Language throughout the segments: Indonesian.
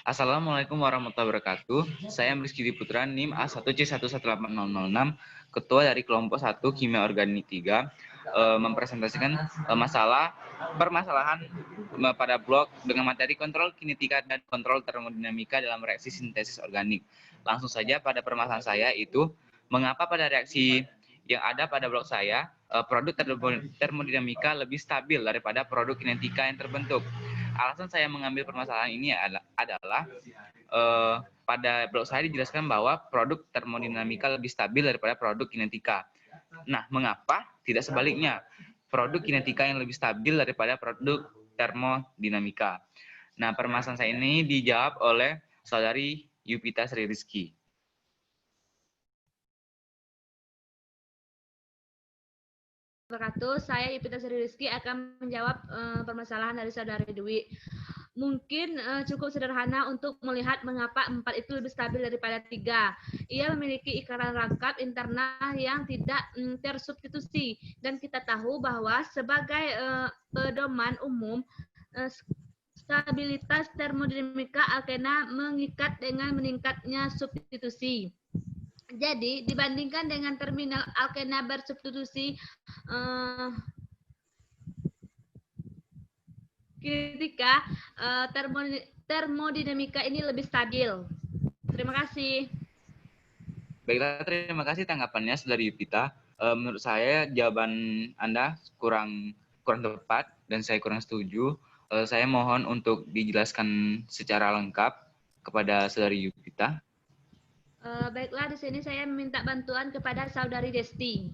Assalamualaikum warahmatullahi wabarakatuh. Saya Rizky Diputra, NIM A1C118006, Ketua dari Kelompok 1 Kimia Organik 3, mempresentasikan permasalahan pada blok dengan materi kontrol kinetika dan kontrol termodinamika dalam reaksi sintesis organik. Langsung saja pada permasalahan saya itu, mengapa pada reaksi yang ada pada blok saya, produk termodinamika lebih stabil daripada produk kinetika yang terbentuk. Alasan saya mengambil permasalahan ini adalah pada blog saya dijelaskan bahwa produk termodinamika lebih stabil daripada produk kinetika. Nah, mengapa tidak sebaliknya? Produk kinetika yang lebih stabil daripada produk termodinamika. Nah, permasalahan saya ini dijawab oleh saudari Yupita Sri Rizky. Saya Yupita Sri Rizky akan menjawab permasalahan dari saudari Dwi. Mungkin cukup sederhana untuk melihat mengapa 4 itu lebih stabil daripada 3. Ia memiliki ikatan rangkap internal yang tidak tersubstitusi. Dan kita tahu bahwa sebagai pedoman umum, stabilitas termodinamika alkena mengikat dengan meningkatnya substitusi. Jadi, dibandingkan dengan terminal alkena bersubstitusi kinetika, termodinamika ini lebih stabil. Terima kasih. Baiklah, terima kasih tanggapannya, saudari Yupita. Menurut saya jawaban Anda kurang tepat dan saya kurang setuju. Saya mohon untuk dijelaskan secara lengkap kepada saudari Yupita. Baiklah, di sini saya meminta bantuan kepada saudari Desti.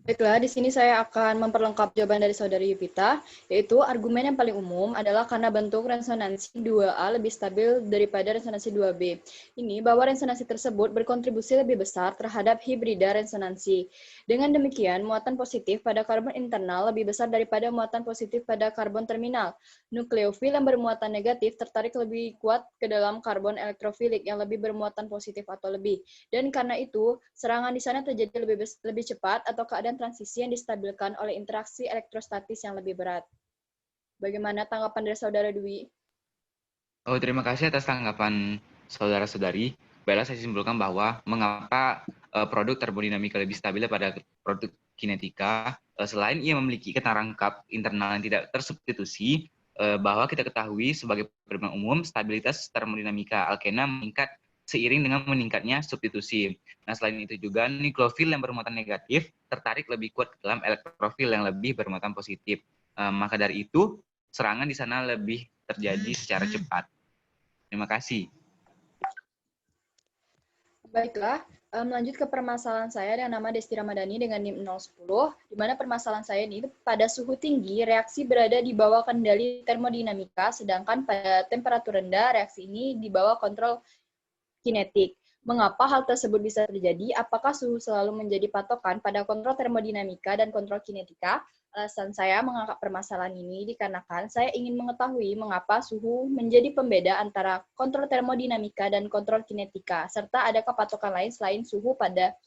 Baiklah, di sini saya akan memperlengkap jawaban dari saudari Yupita, yaitu argumen yang paling umum adalah karena bentuk resonansi 2A lebih stabil daripada resonansi 2B. Ini bahwa resonansi tersebut berkontribusi lebih besar terhadap hibrida resonansi. Dengan demikian, muatan positif pada karbon internal lebih besar daripada muatan positif pada karbon terminal. Nukleofil yang bermuatan negatif tertarik lebih kuat ke dalam karbon elektrofilik yang lebih bermuatan positif atau lebih. Dan karena itu, serangan di sana terjadi lebih cepat atau keadaan transisi yang distabilkan oleh interaksi elektrostatis yang lebih berat. Bagaimana tanggapan dari saudara Dwi? Oh, terima kasih atas tanggapan saudara-saudari. Baiklah, saya simpulkan bahwa mengapa produk termodinamika lebih stabil pada produk kinetika, selain ia memiliki ikatan rangkap internal yang tidak tersubstitusi, bahwa kita ketahui sebagai pedoman umum, stabilitas termodinamika alkena meningkat seiring dengan meningkatnya substitusi. Nah, selain itu juga nukleofil yang bermuatan negatif tertarik lebih kuat ke dalam elektrofil yang lebih bermuatan positif. Maka dari itu, serangan di sana lebih terjadi secara cepat. Terima kasih. Baiklah, melanjut ke permasalahan saya yang nama Desti Ramadhani dengan NIM 010, di mana permasalahan saya ini pada suhu tinggi reaksi berada di bawah kendali termodinamika, sedangkan pada temperatur rendah reaksi ini di bawah kontrol kinetik. Mengapa hal tersebut bisa terjadi? Apakah suhu selalu menjadi patokan pada kontrol termodinamika dan kontrol kinetika? Alasan saya mengangkat permasalahan ini dikarenakan saya ingin mengetahui mengapa suhu menjadi pembeda antara kontrol termodinamika dan kontrol kinetika, serta adakah patokan lain selain suhu pada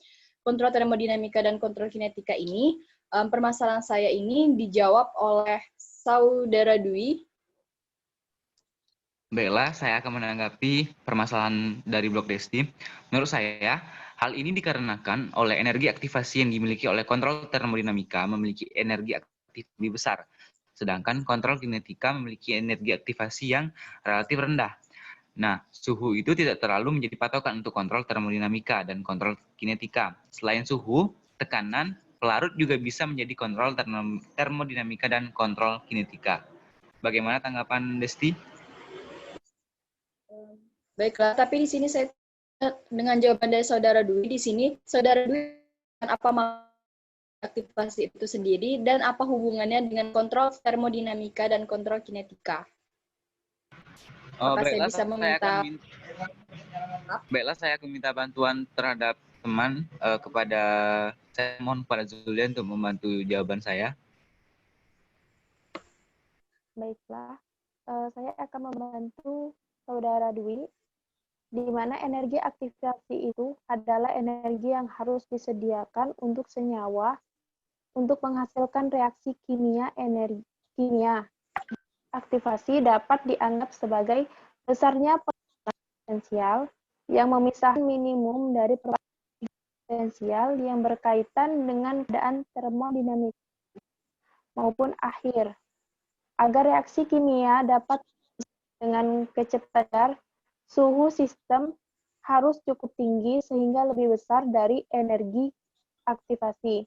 kontrol termodinamika dan kontrol kinetika ini. Permasalahan saya ini dijawab oleh saudara Dwi. Baiklah, saya akan menanggapi permasalahan dari Blok Desti. Menurut saya, hal ini dikarenakan oleh energi aktivasi yang dimiliki oleh kontrol termodinamika memiliki energi aktif lebih besar, sedangkan kontrol kinetika memiliki energi aktivasi yang relatif rendah. Nah, suhu itu tidak terlalu menjadi patokan untuk kontrol termodinamika dan kontrol kinetika. Selain suhu, tekanan, pelarut juga bisa menjadi kontrol termodinamika dan kontrol kinetika. Bagaimana tanggapan Desti? Baiklah, tapi di sini saya dengan jawaban dari saudara Dwi, di sini saudara Dwi apa aktivasi itu sendiri dan apa hubungannya dengan kontrol termodinamika dan kontrol kinetika? Apakah saya bisa meminta? Baiklah, saya akan minta bantuan terhadap teman kepada saya mohon kepada Zulian untuk membantu jawaban saya. Baiklah, saya akan membantu saudara Dwi, di mana energi aktivasi itu adalah energi yang harus disediakan untuk senyawa untuk menghasilkan reaksi kimia. aktivasi dapat dianggap sebagai besarnya potensial yang memisahkan minimum dari potensial yang berkaitan dengan keadaan termodinamika maupun akhir. Agar reaksi kimia dapat dengan kecepatan, suhu sistem harus cukup tinggi sehingga lebih besar dari energi aktivasi.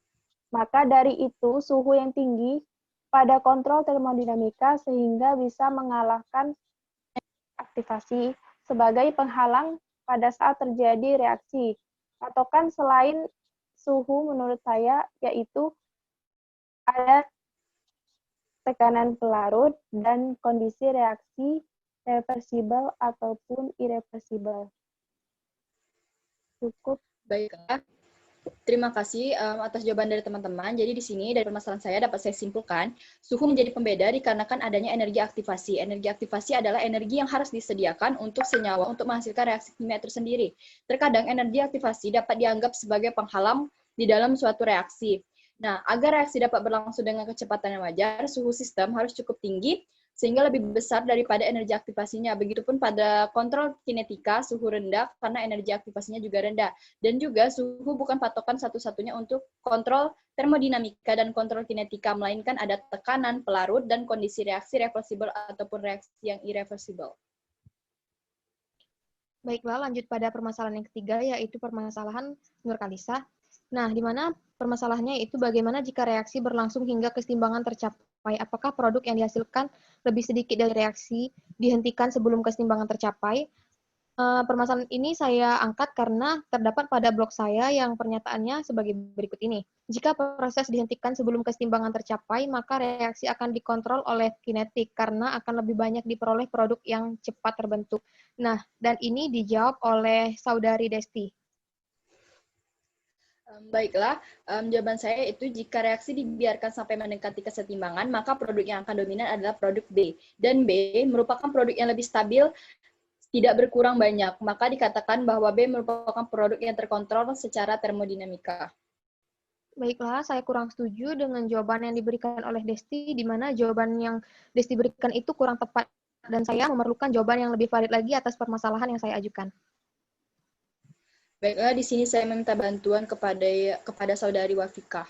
Maka dari itu, suhu yang tinggi pada kontrol termodinamika sehingga bisa mengalahkan aktivasi sebagai penghalang pada saat terjadi reaksi. Atau kan selain suhu menurut saya yaitu ada tekanan pelarut dan kondisi reaksi reversibel ataupun irreversibel. Cukup. Baiklah. Terima kasih atas jawaban dari teman-teman. Jadi di sini dari permasalahan saya dapat saya simpulkan, suhu menjadi pembeda dikarenakan adanya energi aktivasi. Energi aktivasi adalah energi yang harus disediakan untuk senyawa untuk menghasilkan reaksi kimia tersendiri. Terkadang energi aktivasi dapat dianggap sebagai penghalang di dalam suatu reaksi. Nah, agar reaksi dapat berlangsung dengan kecepatan yang wajar, suhu sistem harus cukup tinggi sehingga lebih besar daripada energi aktivasinya. Begitupun pada kontrol kinetika, suhu rendah karena energi aktivasinya juga rendah. Dan juga suhu bukan patokan satu-satunya untuk kontrol termodinamika dan kontrol kinetika, melainkan ada tekanan, pelarut, dan kondisi reaksi reversibel ataupun reaksi yang irreversibel. Baiklah, lanjut pada permasalahan yang ketiga, yaitu permasalahan Nur Kalisa. Nah, di mana permasalahannya itu bagaimana jika reaksi berlangsung hingga keseimbangan tercapai? Apakah produk yang dihasilkan lebih sedikit dari reaksi dihentikan sebelum keseimbangan tercapai? Permasalahan ini saya angkat karena terdapat pada blog saya yang pernyataannya sebagai berikut ini. Jika proses dihentikan sebelum keseimbangan tercapai, maka reaksi akan dikontrol oleh kinetik karena akan lebih banyak diperoleh produk yang cepat terbentuk. Nah, dan ini dijawab oleh saudari Desti. Baiklah, jawaban saya itu jika reaksi dibiarkan sampai mendekati kesetimbangan, maka produk yang akan dominan adalah produk B. Dan B merupakan produk yang lebih stabil, tidak berkurang banyak. Maka dikatakan bahwa B merupakan produk yang terkontrol secara termodinamika. Baiklah, saya kurang setuju dengan jawaban yang diberikan oleh Desti, di mana jawaban yang Desti berikan itu kurang tepat, dan saya memerlukan jawaban yang lebih valid lagi atas permasalahan yang saya ajukan. Baiklah, di sini saya meminta bantuan kepada saudari Wafikah.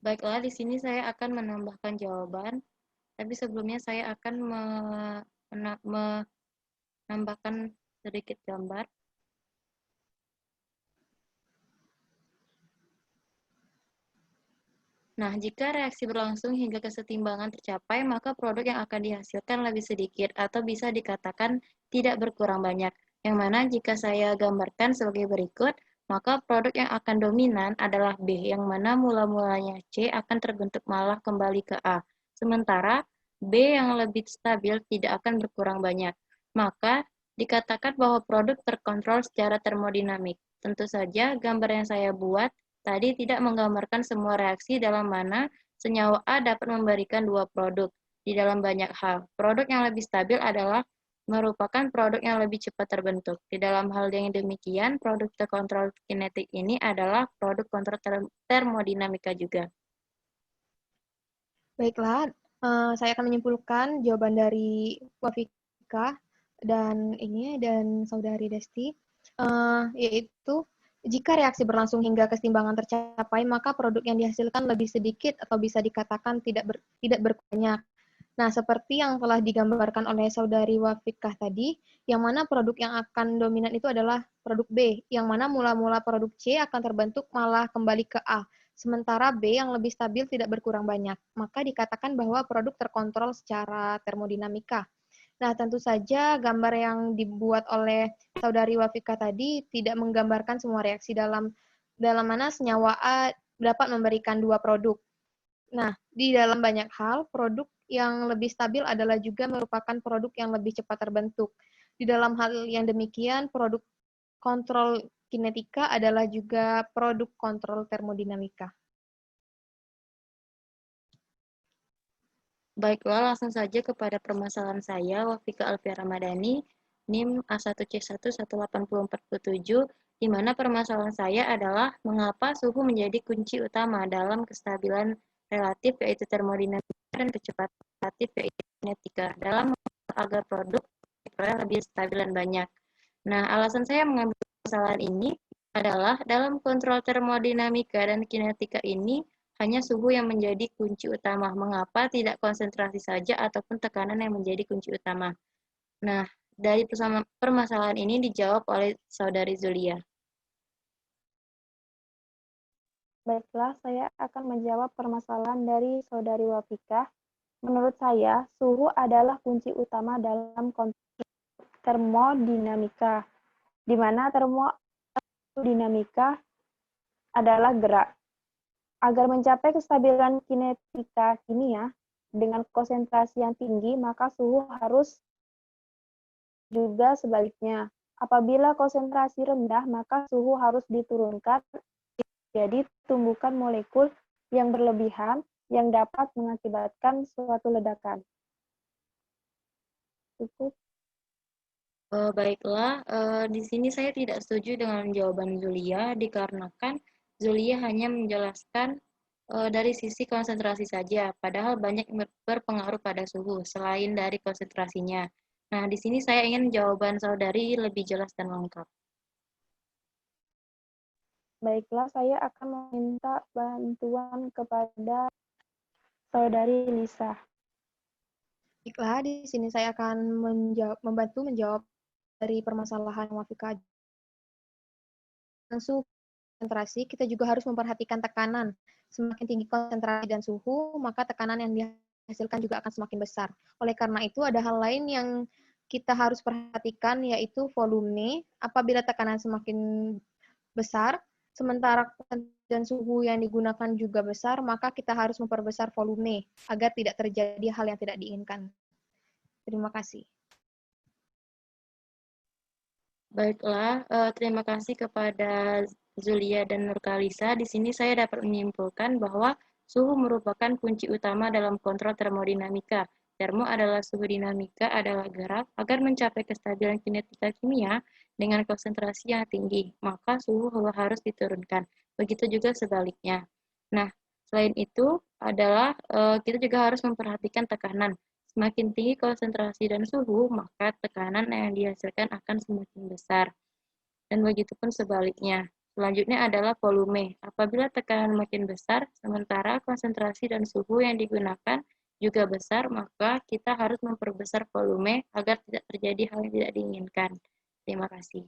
Baiklah, di sini saya akan menambahkan jawaban, tapi sebelumnya saya akan menambahkan sedikit gambar. Nah, jika reaksi berlangsung hingga kesetimbangan tercapai, maka produk yang akan dihasilkan lebih sedikit atau bisa dikatakan tidak berkurang banyak. Yang mana jika saya gambarkan sebagai berikut, maka produk yang akan dominan adalah B, yang mana mula-mulanya C akan terbentuk malah kembali ke A. Sementara B yang lebih stabil tidak akan berkurang banyak. Maka dikatakan bahwa produk terkontrol secara termodinamik. Tentu saja gambar yang saya buat tadi tidak menggambarkan semua reaksi dalam mana senyawa A dapat memberikan dua produk di dalam banyak hal. Produk yang lebih stabil adalah merupakan produk yang lebih cepat terbentuk. Di dalam hal yang demikian, produk terkontrol kinetik ini adalah produk kontrol termodinamika juga. Baiklah, saya akan menyimpulkan jawaban dari Wafika dan saudari Desti, yaitu jika reaksi berlangsung hingga keseimbangan tercapai, maka produk yang dihasilkan lebih sedikit atau bisa dikatakan tidak berbanyak. Nah, seperti yang telah digambarkan oleh saudari Wafikah tadi, yang mana produk yang akan dominan itu adalah produk B, yang mana mula-mula produk C akan terbentuk malah kembali ke A, sementara B yang lebih stabil tidak berkurang banyak. Maka dikatakan bahwa produk terkontrol secara termodinamika. Nah, tentu saja gambar yang dibuat oleh saudari Wafikah tadi tidak menggambarkan semua reaksi dalam mana senyawa A dapat memberikan dua produk. Nah, di dalam banyak hal, produk yang lebih stabil adalah juga merupakan produk yang lebih cepat terbentuk. Di dalam hal yang demikian, produk kontrol kinetika adalah juga produk kontrol termodinamika. Baiklah, langsung saja kepada permasalahan saya, Wafika Alfia Ramadhani, NIM A1C11847, di mana permasalahan saya adalah mengapa suhu menjadi kunci utama dalam kestabilan relatif, yaitu termodinamika, dan kecepatan relatif, yaitu kinetika dalam agar produk diperoleh lebih stabil dan banyak. Nah, alasan saya mengambil permasalahan ini adalah dalam kontrol termodinamika dan kinetika ini hanya suhu yang menjadi kunci utama. Mengapa tidak konsentrasi saja ataupun tekanan yang menjadi kunci utama? Nah, dari permasalahan ini dijawab oleh Saudari Zulia. Baiklah, saya akan menjawab permasalahan dari Saudari Wafika. Menurut saya, suhu adalah kunci utama dalam konteks termodinamika, di mana termodinamika adalah gerak. Agar mencapai kestabilan kinetika kimia dengan konsentrasi yang tinggi, maka suhu harus juga sebaliknya. Apabila konsentrasi rendah, maka suhu harus diturunkan. Jadi, tumbukan molekul yang berlebihan yang dapat mengakibatkan suatu ledakan. Cukup. Baiklah, di sini saya tidak setuju dengan jawaban Zulia, dikarenakan Zulia hanya menjelaskan dari sisi konsentrasi saja, padahal banyak yang berpengaruh pada suhu, selain dari konsentrasinya. Nah, di sini saya ingin jawaban saudari lebih jelas dan lengkap. Baiklah, saya akan meminta bantuan kepada Saudari Lisa. Baiklah, di sini saya akan membantu menjawab dari permasalahan Wafika. Suhu konsentrasi, kita juga harus memperhatikan tekanan. Semakin tinggi konsentrasi dan suhu, maka tekanan yang dihasilkan juga akan semakin besar. Oleh karena itu, ada hal lain yang kita harus perhatikan, yaitu volume. Apabila tekanan semakin besar, sementara dan suhu yang digunakan juga besar, maka kita harus memperbesar volume agar tidak terjadi hal yang tidak diinginkan. Terima kasih. Baiklah, terima kasih kepada Zulia dan Nurkalisa. Di sini saya dapat menyimpulkan bahwa suhu merupakan kunci utama dalam kontrol termodinamika. Termo adalah suhu, dinamika adalah gerak. Agar mencapai kestabilan kinetika kimia dengan konsentrasi yang tinggi, maka suhu harus diturunkan. Begitu juga sebaliknya. Nah, selain itu adalah kita juga harus memperhatikan tekanan. Semakin tinggi konsentrasi dan suhu, maka tekanan yang dihasilkan akan semakin besar. Dan begitu pun sebaliknya. Selanjutnya adalah volume. Apabila tekanan makin besar, sementara konsentrasi dan suhu yang digunakan juga besar, maka kita harus memperbesar volume agar tidak terjadi hal yang tidak diinginkan. Terima kasih.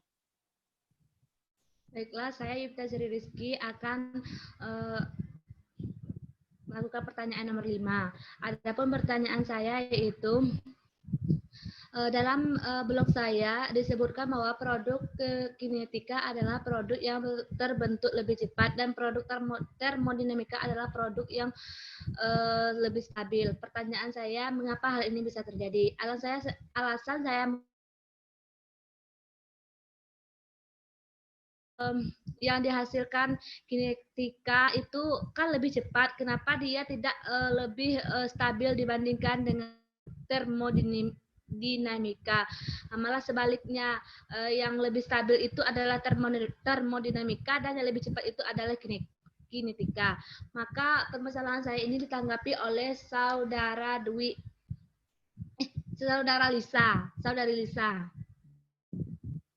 Baiklah, saya Yupta Sri Rizky akan melakukan pertanyaan nomor 5. Adapun pertanyaan saya yaitu dalam blog saya disebutkan bahwa produk kinetika adalah produk yang terbentuk lebih cepat dan produk termodinamika adalah produk yang lebih stabil. Pertanyaan saya, mengapa hal ini bisa terjadi? Alasan saya yang dihasilkan kinetika itu kan lebih cepat. Kenapa dia tidak lebih stabil dibandingkan dengan termodinamika? Malah sebaliknya, yang lebih stabil itu adalah termodinamika dan yang lebih cepat itu adalah kinetika. Maka permasalahan saya ini ditanggapi oleh Saudara Saudari Lisa.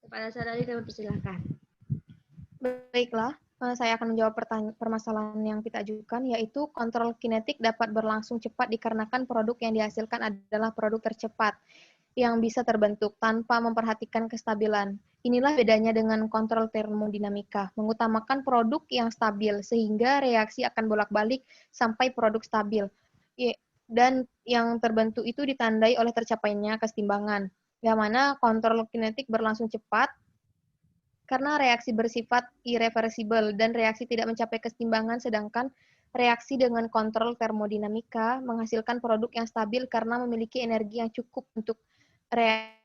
Kepada saudari kami persilakan. Baiklah, saya akan menjawab permasalahan yang kita ajukan, yaitu kontrol kinetik dapat berlangsung cepat dikarenakan produk yang dihasilkan adalah produk tercepat yang bisa terbentuk tanpa memperhatikan kestabilan. Inilah bedanya dengan kontrol termodinamika, mengutamakan produk yang stabil sehingga reaksi akan bolak-balik sampai produk stabil. Dan yang terbentuk itu ditandai oleh tercapainya kesetimbangan. Yang mana kontrol kinetik berlangsung cepat karena reaksi bersifat irreversibel dan reaksi tidak mencapai kesetimbangan, sedangkan reaksi dengan kontrol termodinamika menghasilkan produk yang stabil karena memiliki energi yang cukup untuk reaksi.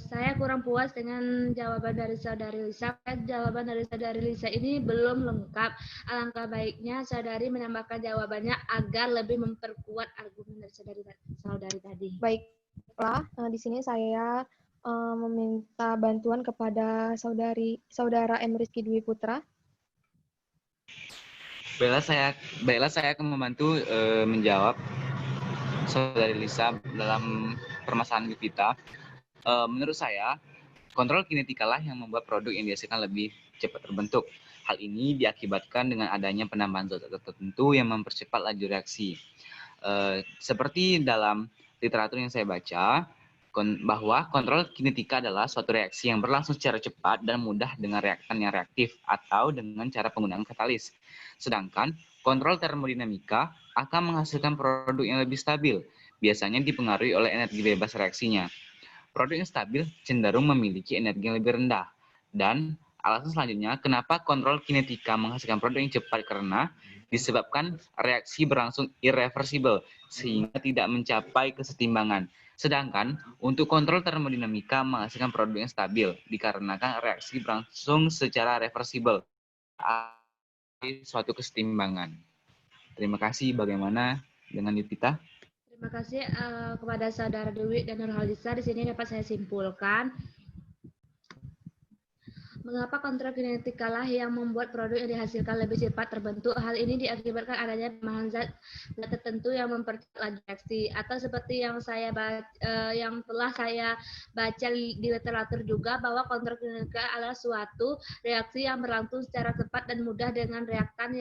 Saya kurang puas dengan jawaban dari Saudari Lisa. Jawaban dari Saudari Lisa ini belum lengkap. Alangkah baiknya Saudari menambahkan jawabannya agar lebih memperkuat argumen dari Saudari tadi. Baiklah, di sini saya meminta bantuan kepada Saudara M. Rizky Dwi Putra. Baiklah, saya akan membantu menjawab Saudari Lisa dalam permasalahan kita. Menurut saya, kontrol kinetika lah yang membuat produk yang dihasilkan lebih cepat terbentuk. Hal ini diakibatkan dengan adanya penambahan zat tertentu yang mempercepat laju reaksi. Seperti dalam literatur yang saya baca, bahwa kontrol kinetika adalah suatu reaksi yang berlangsung secara cepat dan mudah dengan reaktan yang reaktif atau dengan cara penggunaan katalis. Sedangkan kontrol termodinamika akan menghasilkan produk yang lebih stabil, biasanya dipengaruhi oleh energi bebas reaksinya. Produk yang stabil cenderung memiliki energi yang lebih rendah. Dan alasan selanjutnya, kenapa kontrol kinetika menghasilkan produk yang cepat karena disebabkan reaksi berlangsung irreversibel, sehingga tidak mencapai kesetimbangan. Sedangkan untuk kontrol termodinamika menghasilkan produk yang stabil, dikarenakan reaksi berlangsung secara reversibel, suatu kesetimbangan. Terima kasih. Bagaimana dengan Yupita? Terima kasih kepada Saudara Dewi dan Nurhaliza. Di sini dapat saya simpulkan, mengapa kontrol kinetika lah yang membuat produk yang dihasilkan lebih cepat terbentuk. Hal ini diakibatkan adanya tambahan zat tertentu yang mempercepat laju reaksi, atau seperti yang telah saya baca di literatur juga, bahwa kontrol kinetika adalah suatu reaksi yang berlangsung secara cepat dan mudah dengan reaktan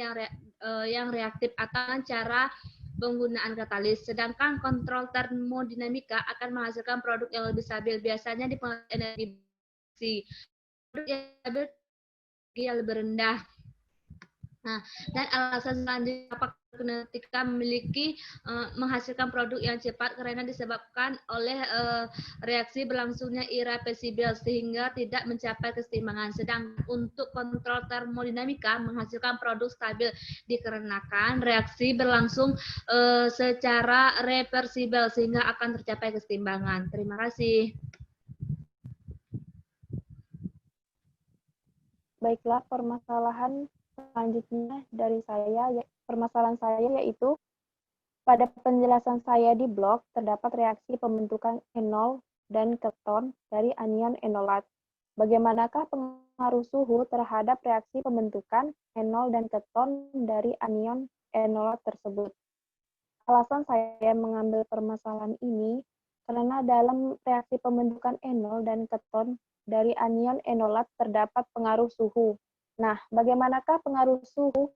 yang reaktif atau cara penggunaan katalis. Sedangkan kontrol termodinamika akan menghasilkan produk yang lebih stabil, biasanya dipengaruhi energi produk yang stabil yang lebih rendah. Nah, dan alasan selanjutnya apakah kinetika menghasilkan produk yang cepat karena disebabkan oleh reaksi berlangsungnya irreversibel sehingga tidak mencapai kesetimbangan. Sedangkan untuk kontrol termodinamika menghasilkan produk stabil dikarenakan reaksi berlangsung secara reversibel sehingga akan tercapai kesetimbangan. Terima kasih. Baiklah, permasalahan selanjutnya dari permasalahan saya yaitu, pada penjelasan saya di blog terdapat reaksi pembentukan enol dan keton dari anion enolat. Bagaimanakah pengaruh suhu terhadap reaksi pembentukan enol dan keton dari anion enolat tersebut? Alasan saya mengambil permasalahan ini karena dalam reaksi pembentukan enol dan keton dari anion enolat terdapat pengaruh suhu. Nah, bagaimanakah pengaruh suhu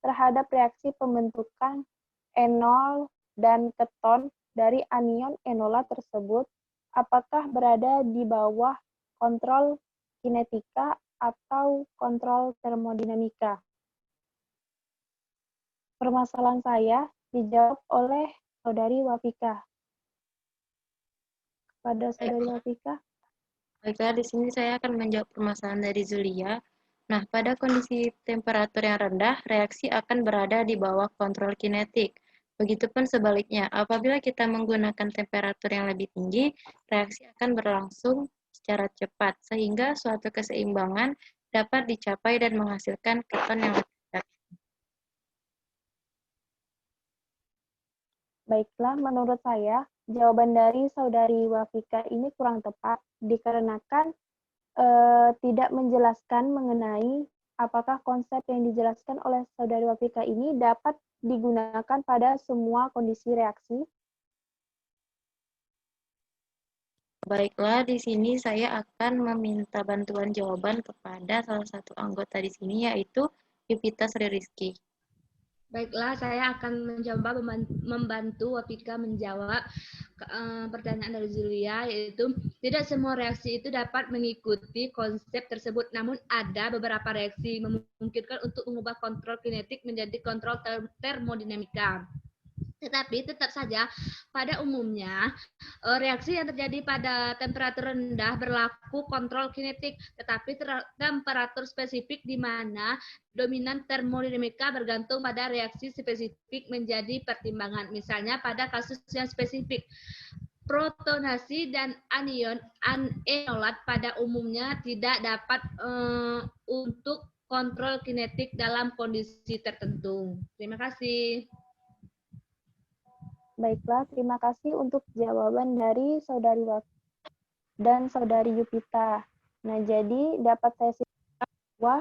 terhadap reaksi pembentukan enol dan keton dari anion enolat tersebut? Apakah berada di bawah kontrol kinetika atau kontrol termodinamika? Permasalahan saya dijawab oleh Saudari Wafika. Pada Saudari Wafika. Baiklah, di sini saya akan menjawab permasalahan dari Zulia. Nah, pada kondisi temperatur yang rendah, reaksi akan berada di bawah kontrol kinetik. Begitupun sebaliknya, apabila kita menggunakan temperatur yang lebih tinggi, reaksi akan berlangsung secara cepat, sehingga suatu keseimbangan dapat dicapai dan menghasilkan keton yang lebih cepat. Baiklah, menurut saya, jawaban dari Saudari Wafika ini kurang tepat, dikarenakan tidak menjelaskan mengenai apakah konsep yang dijelaskan oleh Saudari Wafika ini dapat digunakan pada semua kondisi reaksi. Baiklah, di sini saya akan meminta bantuan jawaban kepada salah satu anggota di sini, yaitu Yupita Sri Rizky. Baiklah, saya akan mencoba membantu Wafika menjawab pertanyaan dari Zulia, yaitu tidak semua reaksi itu dapat mengikuti konsep tersebut, namun ada beberapa reaksi memungkinkan untuk mengubah kontrol kinetik menjadi kontrol termodinamika. Tetapi tetap saja pada umumnya reaksi yang terjadi pada temperatur rendah berlaku kontrol kinetik, tetapi temperatur spesifik di mana dominan termodinamika bergantung pada reaksi spesifik menjadi pertimbangan. Misalnya pada kasus yang spesifik, protonasi dan anion enolat pada umumnya tidak dapat untuk kontrol kinetik dalam kondisi tertentu. Terima kasih. Baiklah, terima kasih untuk jawaban dari Saudari Wafika dan Saudari Yupita. Nah, jadi dapat saya simpulkan bahwa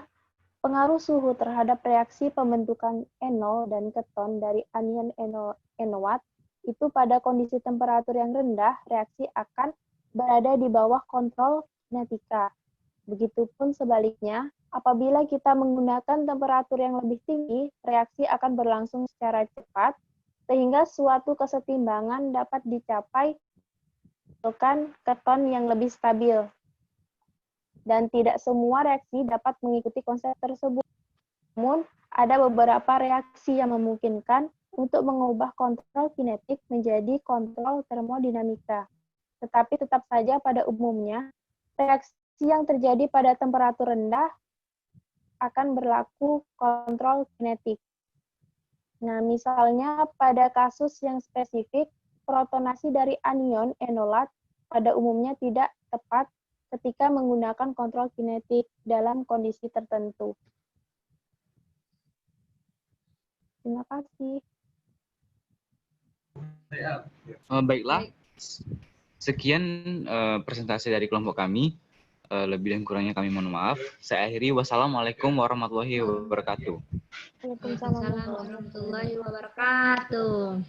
Pengaruh suhu terhadap reaksi pembentukan enol dan keton dari anion enowat itu pada kondisi temperatur yang rendah, reaksi akan berada di bawah kontrol kinetika. Begitupun sebaliknya, apabila kita menggunakan temperatur yang lebih tinggi, reaksi akan berlangsung secara cepat, sehingga suatu kesetimbangan dapat dicapai dengan keton yang lebih stabil. Dan tidak semua reaksi dapat mengikuti konsep tersebut. Namun, ada beberapa reaksi yang memungkinkan untuk mengubah kontrol kinetik menjadi kontrol termodinamika. Tetapi tetap saja pada umumnya, reaksi yang terjadi pada temperatur rendah akan berlaku kontrol kinetik. Nah, misalnya pada kasus yang spesifik, protonasi dari anion enolat pada umumnya tidak tepat ketika menggunakan kontrol kinetik dalam kondisi tertentu. Terima kasih. Baiklah, sekian presentasi dari kelompok kami. Lebih dan kurangnya kami mohon maaf. Saya akhiri. Wassalamualaikum warahmatullahi wabarakatuh. Waalaikumsalam warahmatullahi wabarakatuh.